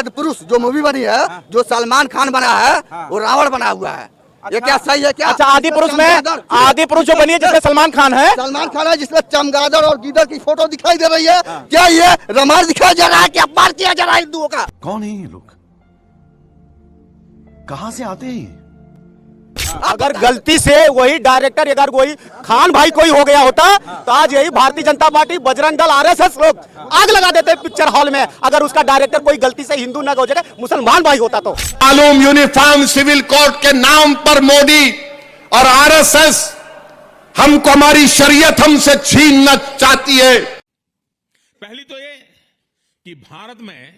आदि पुरुष जो मूवी बनी है, जो सलमान खान बना है, वो रावण बना हुआ है। ये क्या सही है क्या? अच्छा, आदि पुरुष में आदि पुरुष जो बनी है जिसमें सलमान खान है, जिसमें चमगादड़ और गीदड़ की फोटो दिखाई दे रही है। क्या ये रामायण दिखाया जा रहा है कि अपमान किया जा रहा है हिंदुओं का? कौन है ये लोग, कहां से आते हैं? अगर गलती से वही डायरेक्टर, अगर वही खान भाई कोई हो गया होता तो आज यही भारतीय जनता पार्टी, बजरंग दल, आरएसएस लोग आग लगा देते पिक्चर हॉल में। अगर उसका डायरेक्टर कोई गलती से हिंदू न हो जाए, मुसलमान भाई होता तो। मालूम यूनिफॉर्म सिविल कोड के नाम पर मोदी और आरएसएस हमको, हमारी शरीयत हमसे छीनना चाहती है। पहली तो ये कि भारत में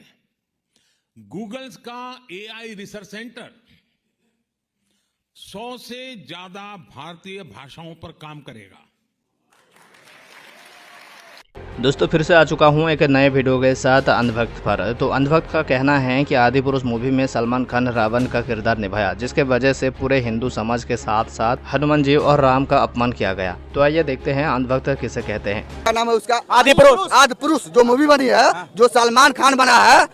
गूगल्स का एआई रिसर्च सेंटर 100 से ज्यादा भारतीय भाषाओं पर काम करेगा। दोस्तों फिर से आ चुका हूं एक नए वीडियो के साथ अंधभक्त पर। तो अंधभक्त का कहना है कि आदि पुरुष मूवी में सलमान खान रावण का किरदार निभाया, जिसके वजह से पूरे हिंदू समाज के साथ साथ हनुमान जी और राम का अपमान किया गया। तो आइए देखते हैं अंधभक्त किसे कहते हैं। क्या नाम है उसका? आदि पुरुष। आदि पुरुष जो मूवी बनी है, जो सलमान खान बना है,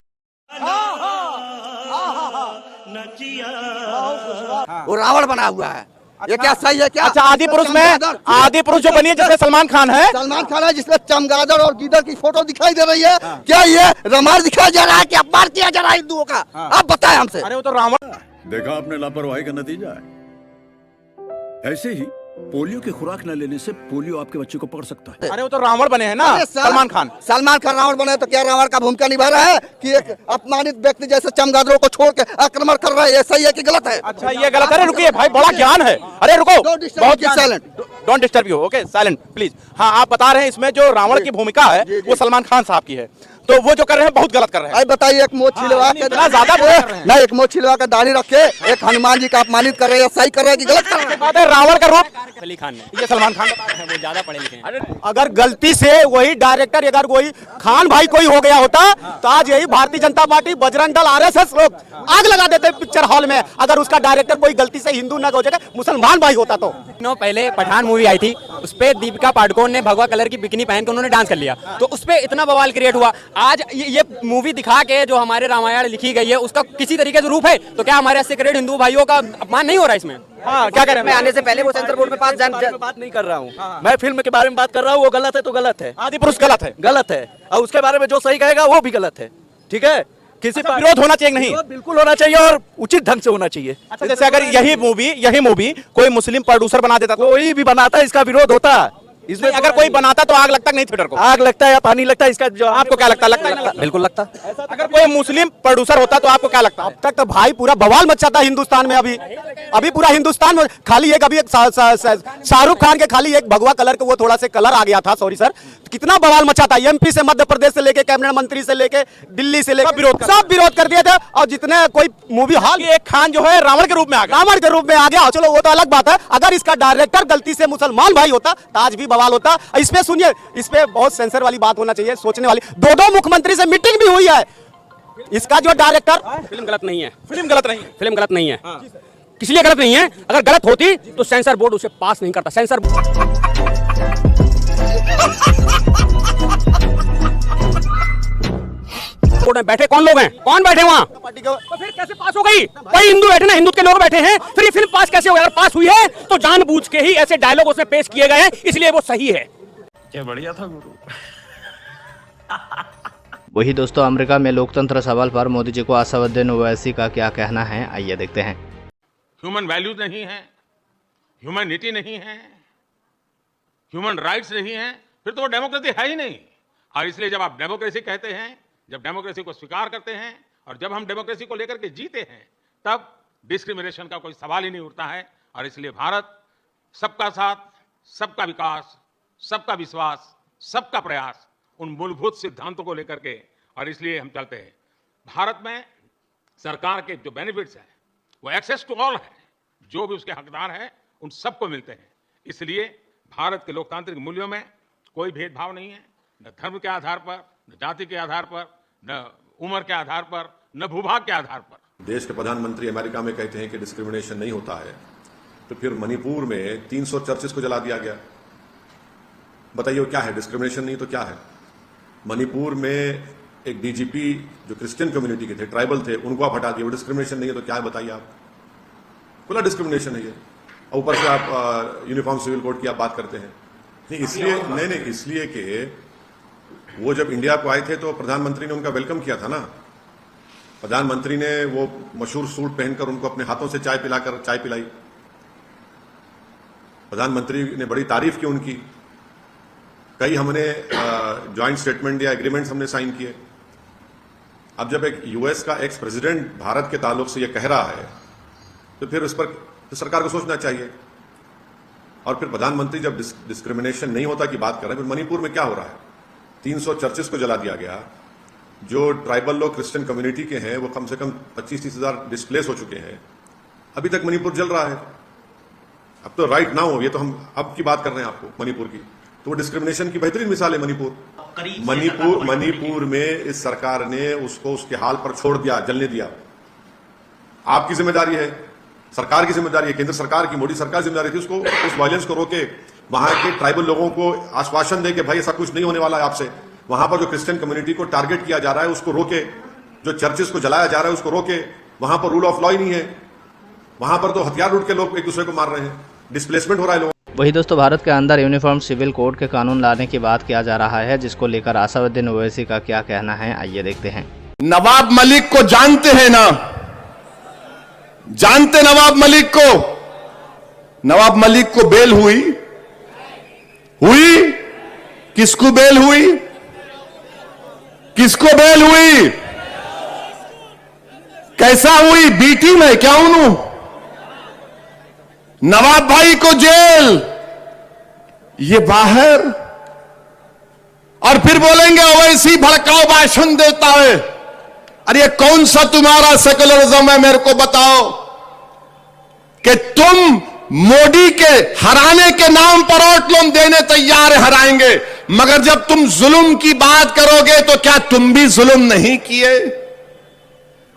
वो रावण बना हुआ है। ये क्या सही है क्या? अच्छा, आदि पुरुष में आदि पुरुष जो बनी है जिसमें सलमान खान है, जिसमें चमगादड़ और गीदड़ की फोटो दिखाई दे रही है। क्या ये रामायण दिखाया जा रहा है कि अपमान किया जा रहा है हिंदुओं का? आप बताएं हमसे। अरे वो तो रावण। देखा आपने लापरवाही का नतीजा है। ऐसे ही पोलियो की खुराक न लेने से पोलियो आपके बच्चे को पकड़ सकता है। अरे वो तो रावण बने हैं ना, सलमान खान। सलमान खान रावण बने तो क्या रावण का भूमिका निभा रहा है कि एक अपमानित व्यक्ति जैसे चमगादड़ों को छोड़ के आक्रमण कर रहा है? ये सही है कि गलत है? अच्छा, ये गलत है। रुकिए भाई, बड़ा ज्ञान है। अरे रुको, बहुत silent, don't disturb you, okay, silent please. हाँ, आप बता रहे हैं इसमें जो रावण की भूमिका है वो सलमान खान साहब की है, तो वो जो कर रहे हैं बहुत गलत कर रहे हैं। बताइए, एक मोछ छिलवा के ज्यादा नहीं, एक मोछ छिलवा के दाढ़ी रखे एक हनुमान जी का अपमानित कर रहे हैं। सही कर रहे हैं कि गलत कर रहे हैं? रावण का रूप अली खान ने, ये सलमान खान वो ज्यादा पढ़े लिखे हैं। अगर गलती से वही डायरेक्टर, अगर वही खान भाई कोई हो गया होता तो आज यही भारतीय जनता पार्टी, बजरंग दल, आरएसएस लोग आग लगा देते पिक्चर हॉल में। अगर उसका डायरेक्टर कोई गलती से हिंदू न हो जाए, मुसलमान भाई होता तो। पहले पठान मूवी आई थी, उस पे दीपिका पादुकोण ने भगवा कलर की बिकिनी पहन के उन्होंने डांस कर लिया, तो उस पे इतना बवाल क्रिएट हुआ। आज ये मूवी दिखा के जो हमारे रामायण लिखी गई है उसका किसी तरीके से रूप है, तो क्या हमारे 80 करोड़ हिंदू भाइयों का अपमान नहीं हो रहा इसमें? हाँ, क्या करें? मैं आने से पहले वो सेंसर बोर्ड में बात नहीं कर रहा हूँ। मैं फिल्म के बारे में बात कर रहा हूँ। वो गलत है तो गलत है। आदि पुरुष गलत है, गलत है, और उसके बारे में जो सही कहेगा वो भी गलत है। ठीक है, किसी पर विरोध होना चाहिए नहीं? बिल्कुल होना चाहिए और उचित ढंग से होना चाहिए। अच्छा, जैसे अगर यही मूवी कोई मुस्लिम प्रोड्यूसर बना देता, कोई भी बनाता है इसका विरोध होता है। इसमें अगर कोई बनाता तो आग लगता नहीं थिएटर को? आग लगता है या पानी लगता है, इसका जो आपको क्या लगता? लगता है, बिल्कुल लगता। अगर कोई मुस्लिम प्रोड्यूसर होता तो आपको क्या लगता? अब तक तो भाई पूरा बवाल मचा था हिंदुस्तान में। अभी पूरा हिंदुस्तान में खाली एक, अभी एक शाहरुख खान के खाली एक भगवा कलर का वो थोड़ा से कलर आ गया था, सॉरी सर, कितना बवाल मचा था। एमपी से मध्य प्रदेश से लेके कैबिनेट मंत्री से लेके दिल्ली से लेकर सब विरोध कर दिए थे। और जितने कोई मूवी हॉल, एक खान जो है रावण के रूप में आ गया, रावण के रूप में आ गया। चलो वो तो अलग बात है। अगर इसका डायरेक्टर गलती से मुसलमान भाई होता तो आज भी बवाल होता। इसमें सुनिए, इस पे बहुत सेंसर वाली बात होना चाहिए, सोचने वाली। दो मुख्यमंत्री से मीटिंग भी हुई है। इसका जो डायरेक्टर, फिल्म गलत नहीं है, फिल्म गलत नहीं है, फिल्म गलत नहीं है। किस लिए गलत नहीं है? अगर गलत होती तो सेंसर बोर्ड उसे पास नहीं करता। सेंसर बोर्ड में बैठे कौन लोग हैं? कौन बैठे वहाँ? तो फिर कैसे पास हो गई? कोई हिंदू बैठे ना, हिंदू के लोग बैठे हैं, फिर ये फिल्म पास कैसे हो गई? अगर पास हुई है तो जानबूझ के ही ऐसे डायलॉग उसमें पेश किए गए हैं, इसलिए वो सही है। क्या बढ़िया था गुरु। वही दोस्तों, अमेरिका में लोकतंत्र सवाल पर मोदी जी को असदुद्दीन ओवैसी का क्या कहना है, आइए देखते हैं। ह्यूमन वैल्यूज नहीं है, ह्यूमैनिटी नहीं है, ह्यूमन राइट्स नहीं है, फिर तो वो डेमोक्रेसी है ही नहीं। और इसलिए जब आप डेमोक्रेसी कहते हैं, जब डेमोक्रेसी को स्वीकार करते हैं और जब हम डेमोक्रेसी को लेकर के जीते हैं, तब डिस्क्रिमिनेशन का कोई सवाल ही नहीं उठता है। और इसलिए भारत सबका साथ, सबका विकास, सबका विश्वास, सबका प्रयास, उन मूलभूत सिद्धांतों को लेकर के, और इसलिए हम चलते हैं। भारत में सरकार के जो बेनिफिट्स हैं वो एक्सेस टू ऑल है, जो भी उसके हकदार हैं उन सबको मिलते हैं। इसलिए भारत के लोकतांत्रिक मूल्यों में कोई भेदभाव नहीं है, न धर्म के आधार पर, न जाति के आधार पर, न उम्र के आधार पर, न भूभाग के आधार पर। देश के प्रधानमंत्री अमेरिका में कहते हैं कि डिस्क्रिमिनेशन नहीं होता है, तो फिर मणिपुर में 300 चर्चेस को जला दिया गया। बताइए क्या है? डिस्क्रिमिनेशन नहीं तो क्या है? मणिपुर में एक डीजीपी जो क्रिश्चियन कम्युनिटी के थे, ट्राइबल थे, उनको आप हटा दिए, वो डिस्क्रिमिनेशन नहीं है तो क्या है बताइए आप? खुला डिस्क्रिमिनेशन है ये। और ऊपर से आप यूनिफॉर्म सिविल कोड की आप बात करते हैं। नहीं, इसलिए कि वो जब इंडिया को आए थे तो प्रधानमंत्री ने उनका वेलकम किया था ना। प्रधानमंत्री ने वो मशहूर सूट पहनकर उनको अपने हाथों से चाय पिलाई। प्रधानमंत्री ने बड़ी तारीफ की उनकी। कई हमने ज्वाइंट स्टेटमेंट या एग्रीमेंट्स हमने साइन किए। अब जब एक यूएस का एक्स प्रेसिडेंट भारत के ताल्लुक से ये कह रहा है तो फिर उस पर तो सरकार को सोचना चाहिए। और फिर प्रधानमंत्री जब डिस्क्रिमिनेशन नहीं होता की बात कर रहे हैं, फिर मणिपुर में क्या हो रहा है? 300 चर्चेस को जला दिया गया। जो ट्राइबल लोग क्रिश्चियन कम्युनिटी के हैं वो कम से कम 25-30 हजार डिस्प्लेस हो चुके हैं। अभी तक मणिपुर जल रहा है। अब तो राइट नाउ, ये तो हम अब की बात कर रहे हैं आपको मणिपुर की, तो वो डिस्क्रिमिनेशन की बेहतरीन मिसाल है मणिपुर में इस सरकार ने उसको उसके हाल पर छोड़ दिया, जलने दिया। आपकी जिम्मेदारी है, सरकार की जिम्मेदारी है, केंद्र सरकार की, मोदी सरकार की जिम्मेदारी थी उसको उस वायलेंस को रोके, वहां के ट्राइबल लोगों को आश्वासन दे कि भाई ऐसा कुछ नहीं होने वाला है आपसे। वहां पर जो क्रिश्चियन कम्युनिटी को टारगेट किया जा रहा है उसको रोके, जो चर्चेस को जलाया जा रहा है उसको रोके। वहां पर रूल ऑफ लॉ ही नहीं है, वहां पर तो हथियार लूट के लोग एक दूसरे को मार रहे हैं, डिस्प्लेसमेंट हो रहा है लोगों। वही दोस्तों, भारत के अंदर यूनिफॉर्म सिविल कोड के कानून लाने की बात किया जा रहा है, जिसको लेकर असादुद्दीन ओवैसी का क्या कहना है, आइए देखते हैं। नवाब मलिक को जानते हैं ना? जानते नवाब मलिक को? नवाब मलिक को बेल हुई? किसको बेल हुई? किसको बेल हुई? कैसा हुई? बीटी में क्या हूं? नवाब भाई को जेल, ये बाहर। और फिर बोलेंगे ओवैसी भड़काऊ भाषण देता है। अरे कौन सा तुम्हारा सेकुलरिज्म है, मेरे को बताओ कि तुम मोदी के हराने के नाम पर वोट लोन देने तैयार है, हराएंगे, मगर जब तुम जुल्म की बात करोगे तो क्या तुम भी जुल्म नहीं किए?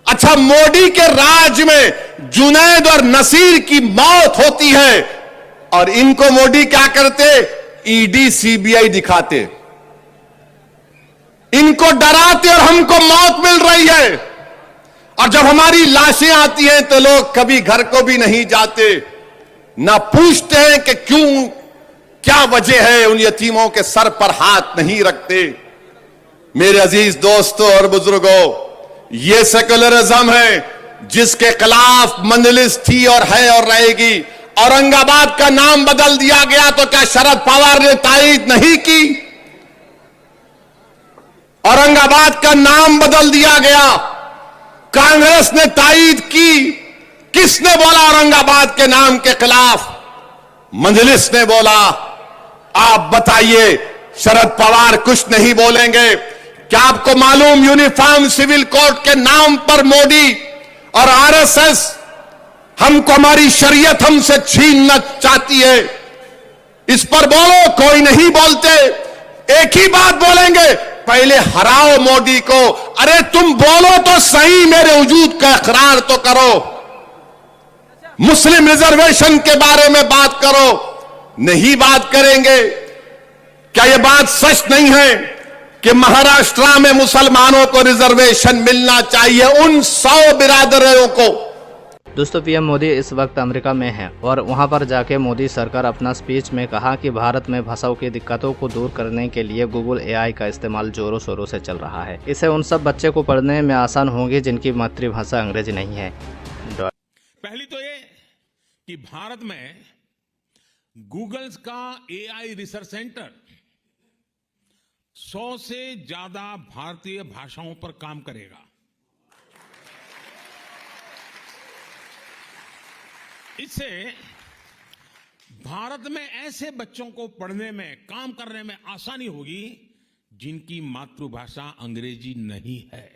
अच्छा, मोदी के राज में जुनैद और नसीर की मौत होती है और इनको मोदी क्या करते? ईडी सीबीआई दिखाते, इनको डराते और हमको मौत मिल रही है। और जब हमारी लाशें आती हैं तो लोग कभी घर को भी नहीं जाते, ना पूछते हैं कि क्यों, क्या वजह है, उन यतीमों के सर पर हाथ नहीं रखते। मेरे अजीज दोस्तों और बुजुर्गों, ये सेकुलरिज्म है जिसके खिलाफ मंजलिस थी और है और रहेगी। औरंगाबाद का नाम बदल दिया गया तो क्या शरद पवार ने तायीद नहीं की? औरंगाबाद का नाम बदल दिया गया, कांग्रेस ने तायीद की। किसने बोला औरंगाबाद के नाम के खिलाफ? मंजलिस ने बोला। आप बताइए, शरद पवार कुछ नहीं बोलेंगे? क्या आपको मालूम यूनिफॉर्म सिविल कोड के नाम पर मोदी और आरएसएस हमको, हमारी शरीयत हमसे छीनना चाहती है? इस पर बोलो, कोई नहीं बोलते। एक ही बात बोलेंगे, पहले हराओ मोदी को। अरे तुम बोलो तो सही, मेरे वजूद का इकरार तो करो। मुस्लिम रिजर्वेशन के बारे में बात करो, नहीं बात करेंगे। क्या यह बात सच नहीं है कि महाराष्ट्र में मुसलमानों को रिजर्वेशन मिलना चाहिए, उन 100 बिरादरों को? दोस्तों, पीएम मोदी इस वक्त अमेरिका में हैं और वहां पर जाके मोदी सरकार अपना स्पीच में कहा कि भारत में भाषाओं की दिक्कतों को दूर करने के लिए गूगल एआई का इस्तेमाल जोरों शोरों से चल रहा है। इससे उन सब बच्चे को पढ़ने में आसान होगी जिनकी मातृभाषा अंग्रेजी नहीं है। पहली तो ये कि भारत में गूगल का एआई रिसर्च सेंटर 100 से ज्यादा भारतीय भाषाओं पर काम करेगा। इससे भारत में ऐसे बच्चों को पढ़ने में, काम करने में आसानी होगी जिनकी मातृभाषा अंग्रेजी नहीं है।